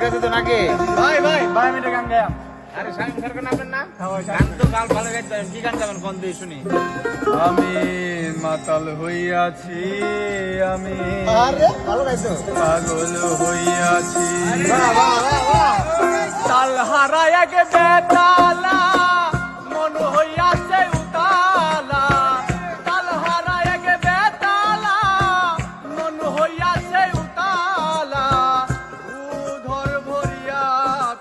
গাইতেছে তো নাকি? ভাই ভাই ভাই আমি একটা গান গাইলাম। আরে শামীম সরকার নামবেন না? হ্যাঁ ভাই, গান তো গাল ভালো গাইতে, কি গান গাবেন কোন দিয়ে শুনি? আমি মাতাল হইয়াছি, আমি আরে ভালো গাইছো। পাগল হইয়াছি, বাহ বাহ বাহ বাহ। তাল হারায় গে বেতালা, মন হইয়াছে উতালা। তাল হারায় গে বেতালা, মন হইয়াছে উতালা। উধর ভরিয়া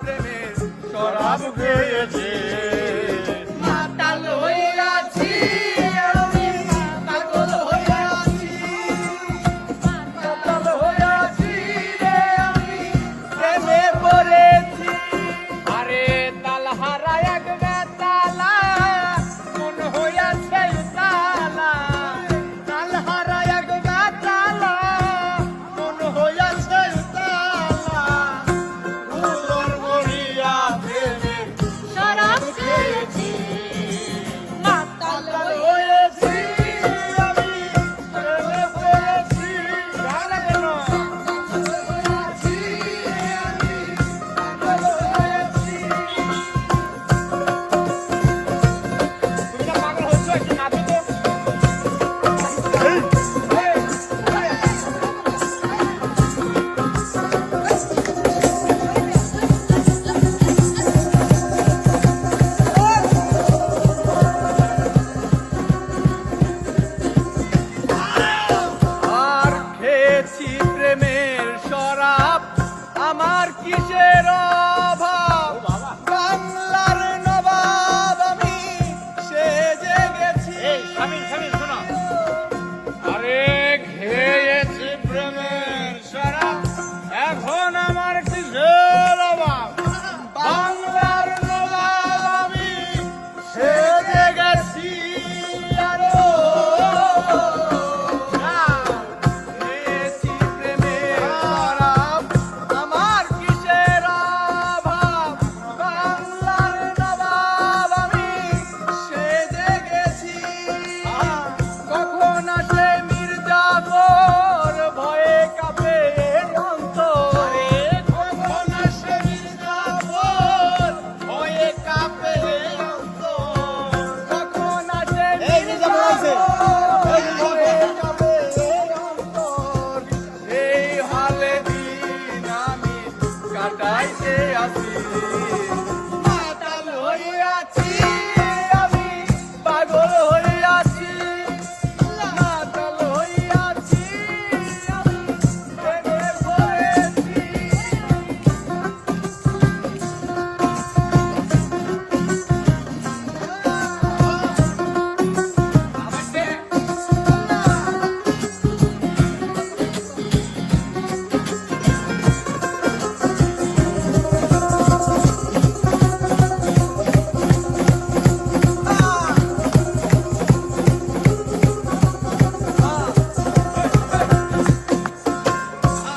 প্রেমের শরাব খেয়েছে, মাতাল হইয়াছি আমি, পাগল হইয়াছি, মাতাল হইয়াছি রে আমি, প্রেমে পড়েছি। আরে তাল হারায় গে বেতালা, মন হইয়াছে উতালা। তাল হারায় গে বেতালা, মন হইয়াছে উতালা। উদর ভরিয়া প্রেমের শরাব খেয়েছি, মাতাল হয়েছি আমি, প্রেমে পড়েছি। গানা কেন? হইয়াছি আমি, পাগল হয়েছি। তুমি না পাগল হচ্ছ, একটু নাচো তো। আর খেয়েছি প্রেমের শরাব, আমার কিসের অভাব। বাংলার নবাব আমি সেজে গেছি। শামীম শামীম শোনো। আরে খেয়েছি প্রেমের শরাব, এখন আমার কিসের অভাব। বাংলার নবাব আমি সেজে গেছি। আরো খেয়েছি প্রেমের শরাব, আমার কিসের অভাব। বাংলার নবাব আমি সেজে গেছি। কখন আসে মির্জাফর, ভয়ে কাঁপে অন্তরে। কখন আসে মির্জাফর, ভয়ে কাঁপে অন্তর। কখন আসে এই মির্জাফর আইছে। ভয়ে কাঁপে অন্তর। এই হালে দিন আমি কাটাইতে আসি, মাতাল হইয়াছি আমি, পাগল হইয়াছি। মাতাল হইয়াছি আমি, প্রেমে পড়েছি।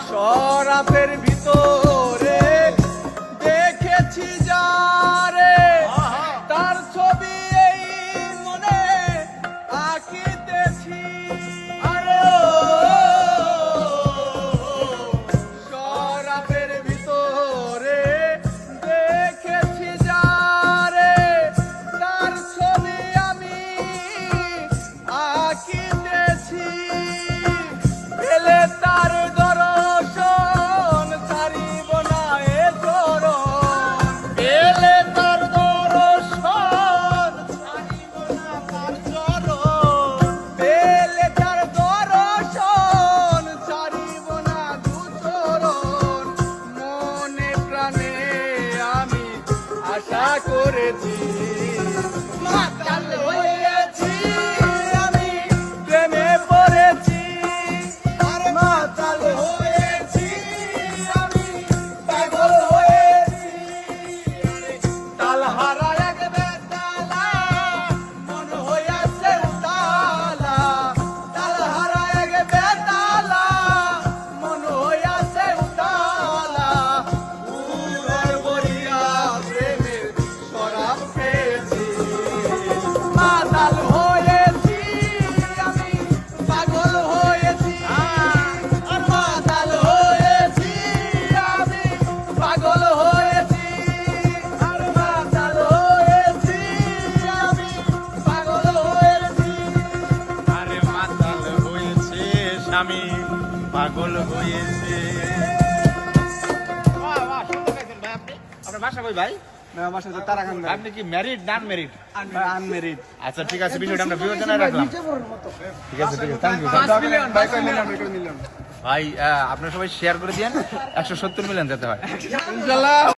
শরাবের ভিতরে দেখেছি যারে, তার ছবি এই মনে আঁকিতেছি। আরে শরাবের ভিতরে দেখেছি যারে, তার ছবি আমি আঁকিতেছি। পেলে তার দর্শন ছাড়িব না এ চরণ। পেলে তার দর্শন ছাড়িব না তার চরণ। পেলে তার দর্শন ছাড়িব না দু চরণ। মনে প্রাণে আমি আশা করেছি, মাতাল হয়েছি আমি, প্রেমে পড়েছি। মাতাল হয়েছি আমি, পাগল হয়েছি। তাল হারায় গে বেতালা, মন হইয়াছে উতালা। তাল হারায় গে বেতালা, মন হইয়াছে উতালা। উদর ভরিয়া প্রেমের শরাব খেয়েছি। আমি পাগল হয়েছে। বাহ, বাহ, সুন্দর গাইছেন ভাই আপনি। আপনার বাসা কই ভাই? আমার সাথে তারাকান ভাই আপনি কি ম্যারিড না আনম্যারিড? আনমেরিড আচ্ছা ঠিক আছে, বিষয়টা আমরা বিবেচনায় রাখলাম। ঠিক আছে, ঠিক আছে, থ্যাংক ইউ। ভাই কই নিলাম ভাই আপনারা সবাই শেয়ার করে দিয়েন, 170 মিলিয়ন যেতে হয়। ইনশাআল্লাহ।